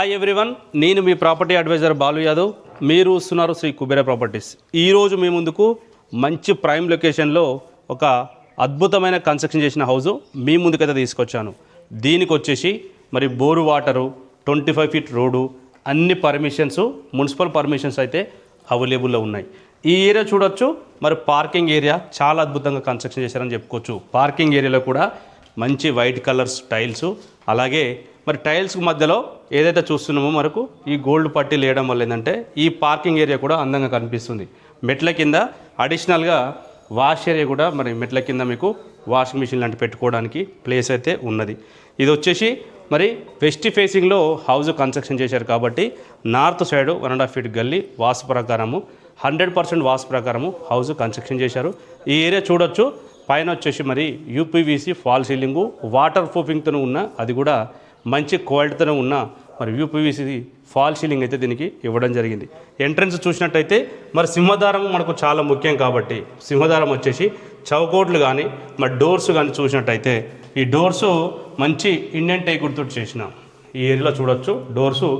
Hi everyone, నేను మీ property advisor Balu Yadav. మీరు చూస్తున్నారు శ్రీ కుబేర ప్రాపర్టీస్. ఈరోజు మీ ముందుకు మంచి ప్రైమ్ లొకేషన్లో ఒక అద్భుతమైన కన్స్ట్రక్షన్ చేసిన హౌస్ మీ ముందుకైతే తీసుకొచ్చాను. దీనికి వచ్చేసి మరి బోరు వాటరు, 25 ఫీట్ రోడ్డు, అన్ని పర్మిషన్స్, మున్సిపల్ పర్మిషన్స్ అయితే అవైలబుల్లో ఉన్నాయి. ఈ ఏరియా చూడొచ్చు. మరి పార్కింగ్ ఏరియా చాలా అద్భుతంగా కన్స్ట్రక్షన్ చేశారని చెప్పుకోవచ్చు. పార్కింగ్ ఏరియాలో కూడా మంచి వైట్ కలర్స్ టైల్స్, అలాగే మరి టైల్స్ మధ్యలో ఏదైతే చూస్తున్నామో మనకు ఈ గోల్డ్ పట్టీ లేయడం వల్ల ఏంటంటే ఈ పార్కింగ్ ఏరియా కూడా అందంగా కనిపిస్తుంది. మెట్ల కింద అడిషనల్గా వాష్ ఏరియా కూడా, మరి మెట్ల కింద మీకు వాషింగ్ మిషన్ లాంటి పెట్టుకోవడానికి ప్లేస్ అయితే ఉన్నది. ఇది వచ్చేసి మరి వెస్ట్ ఫేసింగ్లో హౌస్ కన్స్ట్రక్షన్ చేశారు కాబట్టి నార్త్ సైడ్ 1.5 ఫీట్ గల్లీ వాస్తు ప్రకారము 100% వాస్తు ప్రకారము హౌస్ కన్స్ట్రక్షన్ చేశారు. ఈ ఏరియా చూడొచ్చు. పైన వచ్చేసి మరి యూపీవీసీ ఫాల్ సీలింగు, వాటర్ ప్రూఫింగ్తో ఉన్న, అది కూడా మంచి క్వాలిటీతో ఉన్న మరి యూపీవీసీ ఫాల్ సీలింగ్ అయితే దీనికి ఇవ్వడం జరిగింది. ఎంట్రన్స్ చూసినట్టయితే మరి సింహద్వారం మనకు చాలా ముఖ్యం కాబట్టి సింహద్వారం వచ్చేసి చౌకోట్లు కానీ మరి డోర్స్ కానీ చూసినట్టయితే ఈ డోర్సు మంచి ఇండియన్ టేకుడ్తో చేసిన, ఈ ఏరియాలో చూడొచ్చు డోర్సు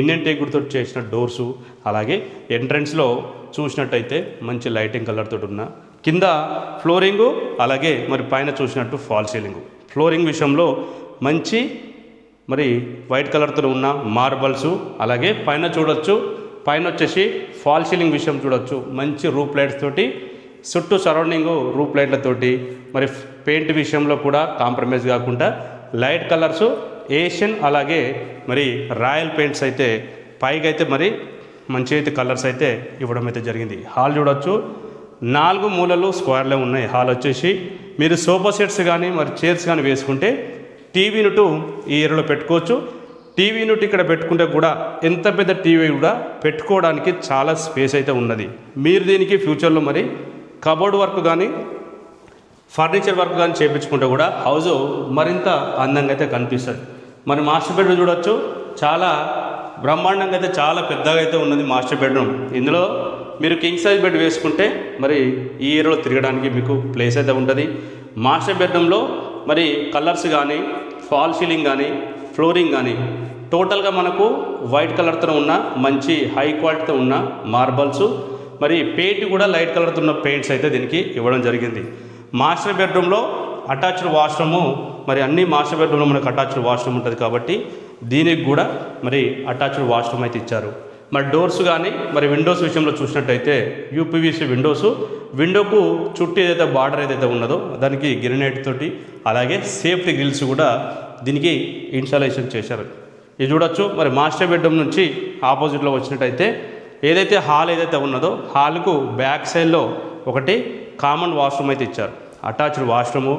ఇండియన్ టేకుడ్తో చేసిన డోర్సు. అలాగే ఎంట్రన్స్లో చూసినట్టయితే మంచి లైటింగ్ కలర్ తోటి ఉన్న, కింద ఫ్లోరింగు, అలాగే మరి పైన చూసినట్టు ఫాల్ సీలింగు. ఫ్లోరింగ్ విషయంలో మంచి మరి వైట్ కలర్తో ఉన్న మార్బల్సు, అలాగే పైన చూడొచ్చు. పైన వచ్చేసి ఫాల్ సీలింగ్ విషయం చూడొచ్చు. మంచి రూప్ లైట్స్ తోటి, చుట్టూ సరౌండింగ్ రూప్ లైట్లతోటి, మరి పెయింట్ విషయంలో కూడా కాంప్రమైజ్ కాకుండా లైట్ కలర్సు ఏషియన్, అలాగే మరి రాయల్ పెయింట్స్ అయితే పైకి అయితే మరి మంచి అయితే కలర్స్ అయితే ఇవ్వడం అయితే జరిగింది. హాల్ చూడొచ్చు. 4 మూలలు స్క్వేర్లే ఉన్నాయి. హాల్ వచ్చేసి మీరు సోఫా సెట్స్ కానీ మరి చైర్స్ కానీ వేసుకుంటే టీవీ యూనిట్ ఈ ఏరియాలో పెట్టుకోవచ్చు. టీవీ యూనిట్ ఇక్కడ పెట్టుకుంటే కూడా ఎంత పెద్ద టీవీ కూడా పెట్టుకోవడానికి చాలా స్పేస్ అయితే ఉన్నది. మీరు దీనికి ఫ్యూచర్లో మరి కబోర్డ్ వర్క్ కానీ ఫర్నిచర్ వర్క్ కానీ చేయించుకుంటే కూడా హౌస్ మరింత అందంగా అయితే కనిపిస్తుంది. మరి మాస్టర్ బెడ్రూమ్ చూడొచ్చు. చాలా బ్రహ్మాండంగా అయితే చాలా పెద్దగా అయితే ఉన్నది మాస్టర్ బెడ్రూమ్. ఇందులో మీరు కింగ్ సైజ్ బెడ్ వేసుకుంటే మరి ఈ ఏరియాలో తిరగడానికి మీకు ప్లేస్ అయితే ఉంటుంది. మాస్టర్ బెడ్రూమ్లో మరి కలర్స్ కానీ ఫాల్ సీలింగ్ కానీ ఫ్లోరింగ్ కానీ టోటల్గా మనకు వైట్ కలర్తో ఉన్న మంచి హై క్వాలిటీతో ఉన్న మార్బల్స్, మరి పెయింట్ కూడా లైట్ కలర్తో ఉన్న పెయింట్స్ అయితే దీనికి ఇవ్వడం జరిగింది. మాస్టర్ బెడ్రూమ్లో అటాచ్డ్ వాష్రూము, మరి అన్ని మాస్టర్ బెడ్రూమ్లో మనకు అటాచ్డ్ వాష్రూమ్ ఉంటుంది కాబట్టి దీనికి కూడా మరి అటాచ్డ్ వాష్రూమ్ అయితే ఇచ్చారు. మరి డోర్స్ కానీ మరి విండోస్ విషయంలో చూసినట్టయితే యూపీవీసీ విండోకు చుట్టూ ఏదైతే బార్డర్ ఏదైతే ఉన్నదో దానికి గ్రెనైట్ తోటి, అలాగే సేఫ్టీ గ్రిల్స్ కూడా దీనికి ఇన్స్టాలేషన్ చేశారు. ఇది చూడొచ్చు. మరి మాస్టర్ బెడ్రూమ్ నుంచి ఆపోజిట్లో వచ్చినట్టయితే ఏదైతే హాల్ ఏదైతే ఉన్నదో హాల్కు బ్యాక్ సైడ్లో ఒకటి కామన్ వాష్రూమ్ అయితే ఇచ్చారు. అటాచ్డ్ వాష్రూము,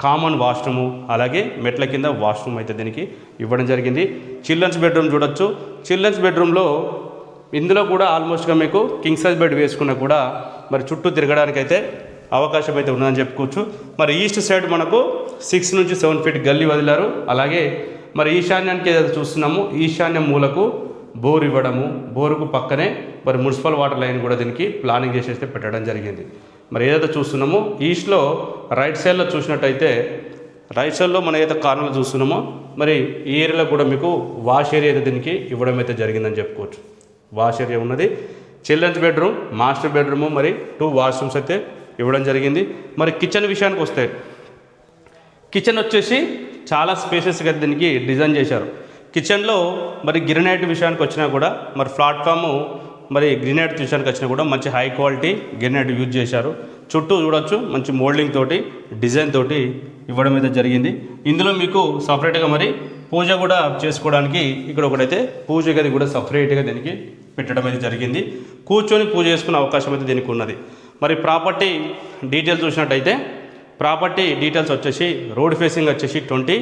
కామన్ వాష్రూము, అలాగే మెట్ల కింద వాష్రూమ్ అయితే దీనికి ఇవ్వడం జరిగింది. చిల్డ్రన్స్ బెడ్రూమ్ చూడొచ్చు. చిల్డ్రన్స్ బెడ్రూమ్లో ఇందులో కూడా ఆల్మోస్ట్గా మీకు కింగ్ సైజ్ బెడ్ వేసుకున్నా కూడా మరి చుట్టూ తిరగడానికైతే అవకాశం అయితే ఉన్నదని చెప్పుకోవచ్చు. మరి ఈస్ట్ సైడ్ మనకు 6 నుంచి 7 ఫీట్ గల్లీ వదిలారు. అలాగే మరి ఈశాన్యానికి ఏదైతే చూస్తున్నామో ఈశాన్య మూలకు బోర్ ఇవ్వడము, బోరుకు పక్కనే మరి మున్సిపల్ వాటర్ లైన్ కూడా దీనికి ప్లానింగ్ చేసేస్తే పెట్టడం జరిగింది. మరి ఏదైతే చూస్తున్నామో ఈస్ట్లో రైట్ సైడ్లో చూసినట్టయితే రైట్ సైడ్లో మనం ఏదైతే కార్నర్లో చూస్తున్నామో మరి ఈ ఏరియాలో కూడా మీకు వాష్ ఏరియా అయితే దీనికి ఇవ్వడం అయితే జరిగిందని చెప్పుకోవచ్చు. వాష్ ఏరియా ఉన్నది. చిల్డ్రన్స్ బెడ్రూమ్, మాస్టర్ బెడ్రూము, మరి 2 వాష్రూమ్స్ అయితే ఇవ్వడం జరిగింది. మరి కిచెన్ విషయానికి వస్తే కిచెన్ వచ్చేసి చాలా స్పేసెస్గా దీనికి డిజైన్ చేశారు. కిచెన్లో మరి గ్రెనైట్ విషయానికి వచ్చినా కూడా మరి ప్లాట్ఫాము మరి గ్రెనైట్ విషయానికి వచ్చినా కూడా మంచి హై క్వాలిటీ గ్రెనైట్ యూజ్ చేశారు. చుట్టూ చూడొచ్చు మంచి మోల్డింగ్ తోటి డిజైన్ తోటి ఇవ్వడం అయితే జరిగింది. ఇందులో మీకు సపరేట్గా మరి పూజ కూడా చేసుకోవడానికి ఇక్కడ ఒకటైతే పూజ గది కూడా సపరేట్గా దీనికి పెట్టడం అయితే జరిగింది. కూర్చొని పూజ చేసుకునే అవకాశం అయితే దీనికి ఉన్నది. మరి ప్రాపర్టీ డీటెయిల్స్ చూసినట్టయితే ప్రాపర్టీ డీటెయిల్స్ వచ్చేసి రోడ్ ఫేసింగ్ వచ్చేసి 20,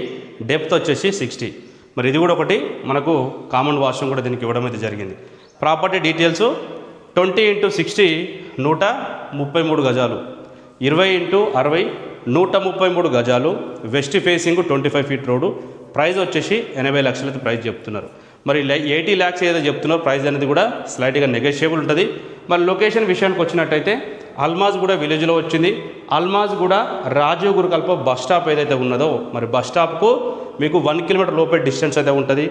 డెప్త్ వచ్చేసి 60. మరి ఇది కూడా ఒకటి మనకు కామన్ వాష్రూమ్ కూడా దీనికి ఇవ్వడం అయితే జరిగింది. ప్రాపర్టీ డీటెయిల్స్ 20 × 60 133 గజాలు, 20 × 60 133 గజాలు, west facing 25 feet road. Price వచ్చేసి 80 లక్షలైతే ప్రైస్ చెప్తున్నారు. మరి 80 lakhs ఏదో చెప్తున్నారు. ప్రైస్ అనేది కూడా స్లైట్గా నెగోషియబుల్ ఉంటుంది. మరి లొకేషన్ విషయానికి వచ్చినట్టయితే అల్మాజ్ కూడా విలేజ్లో వచ్చింది. అల్మాజ్ కూడా రాజీవ్ గురుకల్ప బస్ స్టాప్ ఏదైతే ఉన్నదో మరి బస్ స్టాప్కు మీకు 1 కిలోమీటర్ లోపే డిస్టెన్స్ అయితే ఉంటుంది.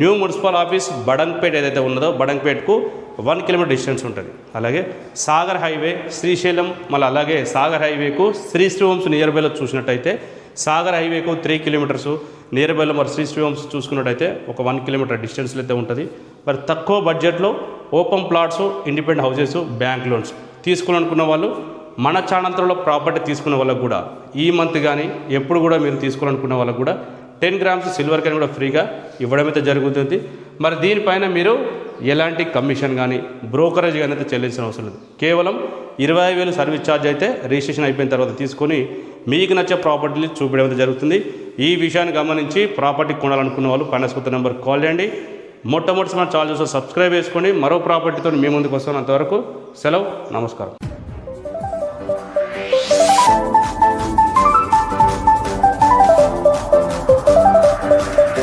న్యూ మున్సిపల్ ఆఫీస్ బడంగ్పేట్ ఏదైతే ఉన్నదో బడంగ్పేట్కు 1 కిలోమీటర్ డిస్టెన్స్ ఉంటుంది. అలాగే సాగర్ హైవే శ్రీశైలం, మళ్ళీ అలాగే సాగర్ హైవేకు శ్రీ హోమ్స్ నియర్ బైలో చూసినట్టయితే సాగర్ హైవేకు 3 కిలోమీటర్స్ నియర్ బైలో మరి శ్రీ హోమ్స్ చూసుకున్నట్టయితే ఒక 1 కిలోమీటర్ డిస్టెన్స్లో అయితే ఉంటుంది. మరి తక్కువ బడ్జెట్లో open plots, independent houses, bank loans తీసుకోవాలనుకున్న వాళ్ళు మన ఛానల్లో ప్రాపర్టీ తీసుకున్న వాళ్ళకు కూడా ఈ మంత్ కానీ ఎప్పుడు కూడా మీరు తీసుకోవాలనుకున్న వాళ్ళకు కూడా 10 గ్రామ్స్ సిల్వర్ కాయిన్ కూడా ఫ్రీగా ఇవ్వడం అయితే జరుగుతుంది. మరి దీనిపైన మీరు ఎలాంటి కమిషన్ కానీ బ్రోకరేజ్ కానీ అయితే చెల్లించిన అవసరం లేదు. కేవలం 20,000 సర్వీస్ ఛార్జ్ అయితే రిజిస్ట్రేషన్ అయిపోయిన తర్వాత తీసుకొని మీకు నచ్చే ప్రాపర్టీని చూపించడం అయితే జరుగుతుంది. ఈ విషయాన్ని గమనించి ప్రాపర్టీ కొనాలనుకున్న వాళ్ళు ఫైనాన్స్ కొత్త నెంబర్ కాల్ చేయండి. మొట్టమొదటి మన ఛానల్ చూసి సబ్స్క్రైబ్ చేసుకోండి. మరో ప్రాపర్టీతో మీ ముందుకు వస్తాను. అంతవరకు సెలవు, నమస్కారం.